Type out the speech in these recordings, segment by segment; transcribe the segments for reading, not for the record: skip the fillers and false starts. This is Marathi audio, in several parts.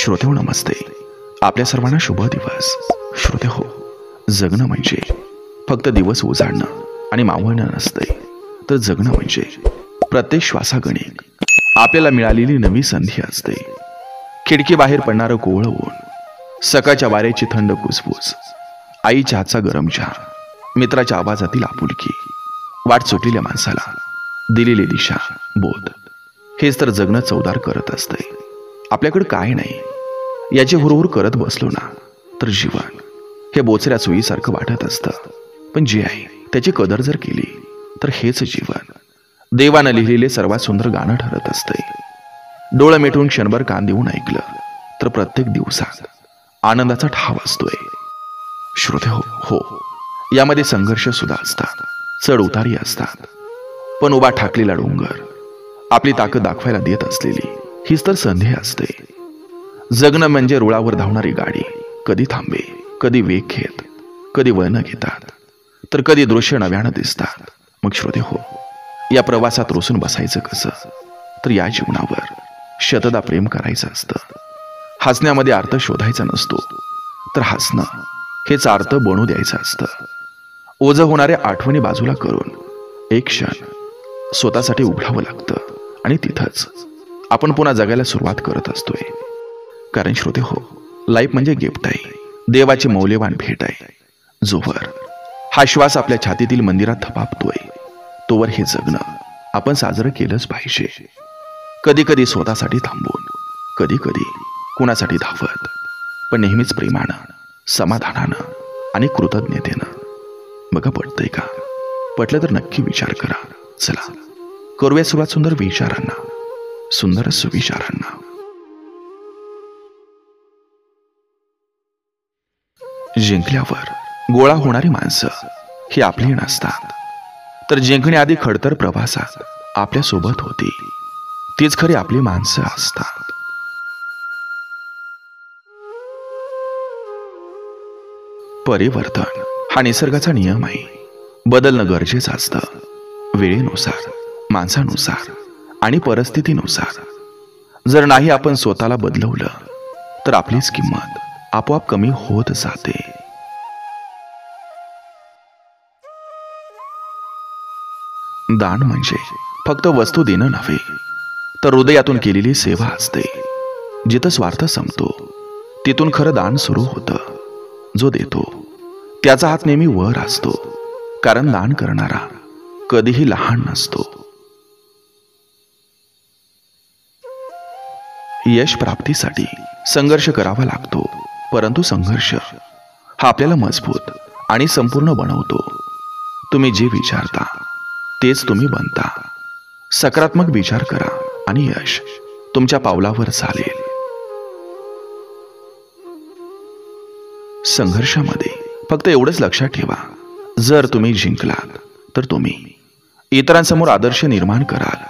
श्रोते हो नमस्ते. आपल्या सर्वांना शुभ दिवस. श्रोते हो, जगणं म्हणजे फक्त दिवस उजाडणं आणि मावळणं नसते, तर जगणं म्हणजे प्रत्येक श्वासागणिक आपल्याला मिळालेली नवी संधी असते. खिडकी बाहेर पडणारं कोवळं ऊन, सकाळच्या वाऱ्याची थंड कुसबुस, आईच्या हातचा गरम चहा, मित्राच्या आवाजातील आपुलकी, वाट चुकलेल्या माणसाला दिलेली दिशा, बोध, हेच तर जगणं चवदार करत असते. आपल्याकडे काय नाही याची हुरहुर करत बसलो ना, तर जीवन हे बोचऱ्या चोईसारखं वाटत असतं. पण जे आहे त्याची कदर जर केली, तर हेच जीवन देवानं लिहिलेले सर्वात सुंदर गाणं ठरत असते. डोळं मिटून क्षणभर कान देऊन ऐकलं, तर प्रत्येक दिवसात आनंदाचा ठाव असतोय. श्रोते हो, यामध्ये संघर्ष सुद्धा असतात, चढ उतारी असतात, पण उभा ठाकलेला डोंगर आपली ताकद दाखवायला देत असलेली हीच तर संधी असते. जगणं म्हणजे रुळावर धावणारी गाडी, कधी थांबे, कधी वेग घेत, कधी वळण घेतात, तर कधी दृश्य नव्यानं दिसतात. मग श्रोते हो, या प्रवासात रोसून बसायचं कसं, तर या जीवनावर शतदा प्रेम करायचं असतं. हसण्यामध्ये अर्थ शोधायचा नसतो, तर हसणं हेच अर्थ बनू द्यायचं असतं. ओझं होणाऱ्या आठवणी बाजूला करून एक क्षण स्वतःसाठी उघडावं लागतं, आणि तिथंच आपण पुन्हा जगायला सुरुवात करत असतोय. कारण श्रोते हो, लाईफ म्हणजे गिफ्ट आहे, देवाची मौल्यवान भेट आहे. जोवर हा श्वास आपल्या छातीतील मंदिरात थपापतोय, तोवर हे जगणं आपण साजरं केलंच पाहिजे. कधी कधी स्वतःसाठी थांबून, कधी कधी कुणासाठी धावत, पण नेहमीच प्रेमानं, समाधानानं आणि कृतज्ञतेनं. बघा, पटतंय का? पटलं तर नक्की विचार करा. चला करूया सुरुवात सुंदर विचारांना, सुंदर सुविचारांना. जिंकल्यावर गोळा होणारी माणसं ही आपली नसतात, तर जिंकण्याआधी खडतर प्रवासात आपल्या सोबत होती तीच खरी आपली माणसं असतात. परिवर्तन हा निसर्गाचा नियम आहे. बदलणं गरजेचं असतं, वेळेनुसार, माणसानुसार आणि परिस्थितीनुसार. जर नाही आपण स्वतःला बदलवलं, तर आपलीच किंमत आपोआप कमी होत जाते. दान म्हणजे फक्त वस्तू देणं नव्हे, तर हृदयातून केलेली सेवा असते. जिथं स्वार्थ संपतो, तिथून खरं दान सुरू होतं. जो देतो त्याचा हात नेहमी वर असतो, कारण दान करणारा कधीही लहान नसतो. यश प्राप्तीसाठी संघर्ष करावा लागतो, परंतु संघर्ष हा आपल्याला मजबूत आणि संपूर्ण बनवतो. तुम्ही जे विचारता तेच तुम्ही बनता. सकारात्मक विचार करा आणि यश तुमच्या पावलावर चालेल. संघर्षामध्ये फक्त एवढंच लक्षात ठेवा, जर तुम्ही जिंकलात तर तुम्ही इतरांसमोर आदर्श निर्माण कराल,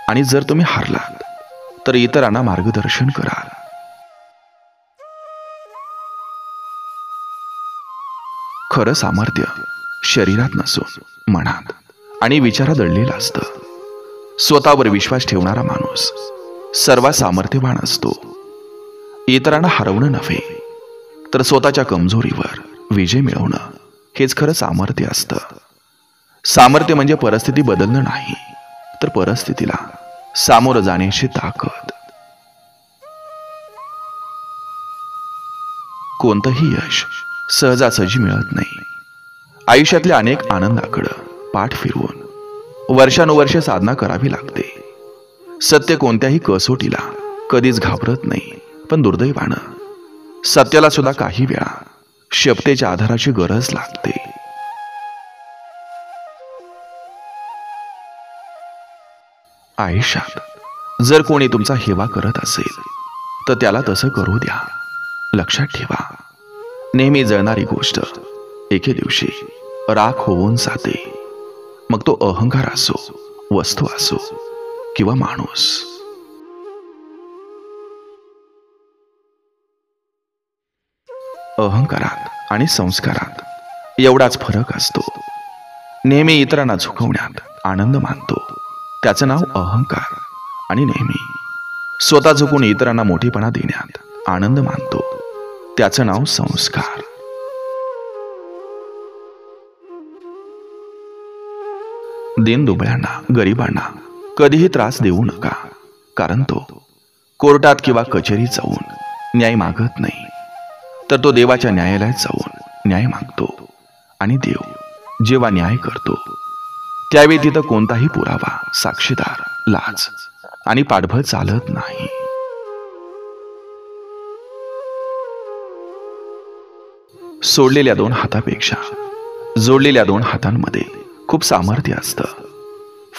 आणि जर तुम्ही हारलात तर इतरांना मार्गदर्शन कराल. खरं सामर्थ्य शरीरात नसून मनात आणि विचारात दडलेलं असतं. स्वतःवर विश्वास ठेवणारा माणूस सर्वात सामर्थ्यवान असतो. इतरांना हरवणं नव्हे, तर स्वतःच्या कमजोरीवर विजय मिळवणं हेच खरं सामर्थ्य असतं. सामर्थ्य म्हणजे परिस्थिती बदलणं नाही, तर परिस्थितीला सामोरं जाण्याची ताकद. कोणतंही यश सहजासहजी मिळत नाही. आयुष्यातल्या अनेक आनंदाकडं पाठ फिरवून वर्षानुवर्ष साधना करावी लागते. सत्य कोणत्याही कसोटीला कधीच घाबरत नाही, पण दुर्दैवानं सत्याला सुद्धा काही वेळा शपथेच्या आधाराची गरज लागते. आयुष्यात जर कोणी तुमचा हेवा करत असेल, तर त्याला तसं करू द्या. लक्षात ठेवा, नेहमी जळणारी गोष्ट एके दिवशी राख होऊन जाते. मग तो अहंकार असो, वस्तू असो किंवा माणूस. अहंकारात आणि संस्कारात एवढाच फरक असतो. नेहमी इतरांना झुकवण्यात आनंद मानतो, त्याचं नाव अहंकार, आणि नेहमी स्वतः झुकून इतरांना मोठेपणा देण्यात आनंद मानतो त्याचं नाव संस्कार. दीनदुबळ्यांना, गरिबांना कधीही त्रास देऊ नका, कारण तो कोर्टात किंवा कचेरीत जाऊन न्याय मागत नाही, तर तो देवाच्या न्यायालयात जाऊन न्याय मागतो. आणि देव जेव्हा न्याय करतो त्यावेळी तिथं कोणताही पुरावा, साक्षीदार, लाच आणि पाठबळ चालत नाही. सोडलेल्या 2 हातापेक्षा जोडलेल्या 2 हातांमध्ये खूप सामर्थ्य असतं.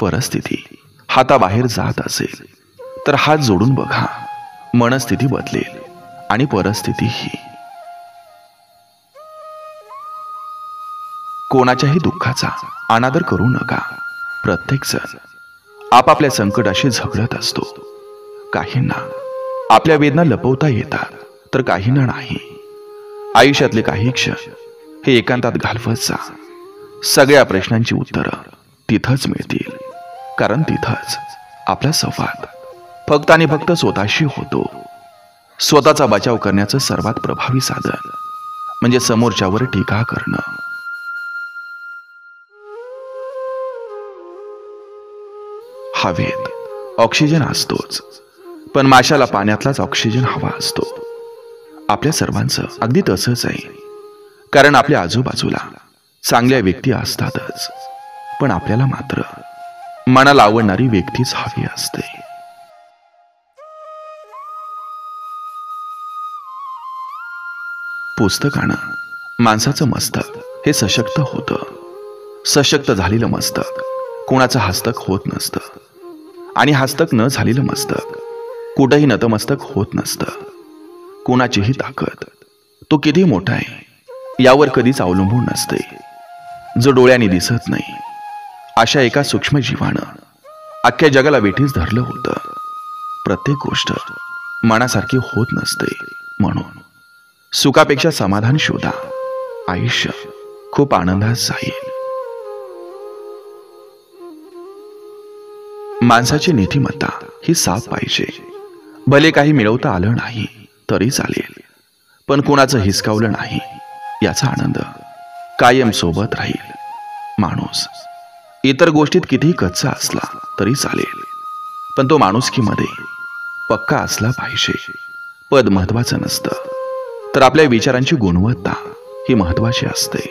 परिस्थिती हाताबाहेर जात असेल तर हात जोडून बघा, मनस्थिती बदलेल आणि परिस्थितीही. कोणाच्याही दुःखाचा अनादर करू नका. प्रत्येक जण आपापल्या संकटाशी झगडत असतो. काहींना आपल्या वेदना लपवता येतात तर काहींना नाही. आयुष्यातले काही क्षण हे एकांतात घालवत जा. सगळ्या प्रश्नांची उत्तरं तिथंच मिळतील, कारण तिथंच आपला संवाद फक्त आणि फक्त स्वतःशी होतो. स्वतःचा बचाव करण्याचं सर्वात प्रभावी साधन म्हणजे समोरच्यावर टीका करणं. हवेत ऑक्सिजन असतोच, पण माशाला पाण्यातलाच ऑक्सिजन हवा असतो. आपल्या सर्वांचं अगदी तसंच आहे, कारण आपल्या आजूबाजूला चांगल्या व्यक्ती असतातच, पण आपल्याला मात्र मनाला आवडणारी व्यक्तीच हवी असते. पुस्तकानं माणसाचं मस्तक हे सशक्त होतं. सशक्त झालेलं मस्तक कोणाचं हस्तक होत नसतं, आणि हस्तक न झालेलं मस्तक कुठंही नतमस्तक होत नसतं. कोणाचीही ताकद, तो किती मोठा आहे यावर कधीच अवलंबून नसते. जो डोळ्यांनी दिसत नाही अशा एका सूक्ष्म जीवानं अख्ख्या जगाला वेठीस धरलं होतं. प्रत्येक गोष्ट मनासारखी होत नसते, म्हणून सुखापेक्षा समाधान शोधा. आयुष्य खूप आनंदात जाईल. माणसाची नीतिमत्ता ही साफ पाहिजे. भले काही मिळवता आलं नाही तरी चालेल, पण कुणाचं हिसकावलं नाही याचा आनंद कायम सोबत राहील. माणूस इतर गोष्टीत कितीही कच्चा असला तरी चालेल, पण तो माणुसकीमध्ये पक्का असला पाहिजे. पद महत्वाचं नसतं, तर आपल्या विचारांची गुणवत्ता ही महत्वाची असते.